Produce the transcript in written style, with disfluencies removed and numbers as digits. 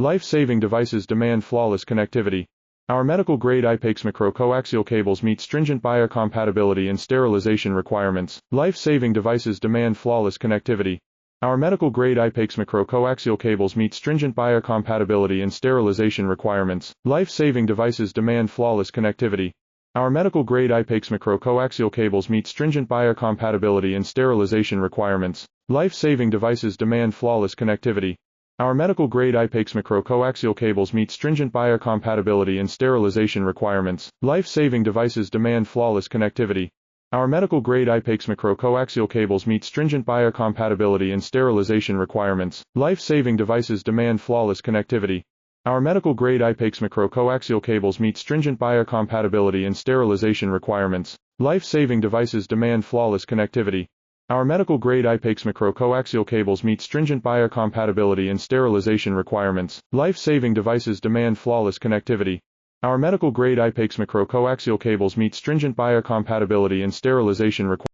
Life-saving devices demand flawless connectivity. Our medical-grade I-PEX micro-coaxial cables meet stringent biocompatibility and sterilization requirements. Life-saving devices demand flawless connectivity. Our medical-grade I-PEX micro-coaxial cables meet stringent biocompatibility and sterilization requirements. Life-saving devices demand flawless connectivity. Our medical-grade I-PEX micro-coaxial cables meet stringent biocompatibility and sterilization requirements. Life-saving devices demand flawless connectivity. Our medical-grade I-PEX micro-coaxial cables meet stringent biocompatibility and sterilization requirements. Life-saving devices demand flawless connectivity. Our medical-grade I-PEX micro-coaxial cables meet stringent biocompatibility and sterilization requirements. Life-saving devices demand flawless connectivity. Our medical-grade I-PEX micro-coaxial cables meet stringent biocompatibility and sterilization requirements. Life-saving devices demand flawless connectivity. Our medical-grade I-PEX micro-coaxial cables meet stringent biocompatibility and sterilization requirements. Life-saving devices demand flawless connectivity. Our medical-grade I-PEX micro-coaxial cables meet stringent biocompatibility and sterilization requirements.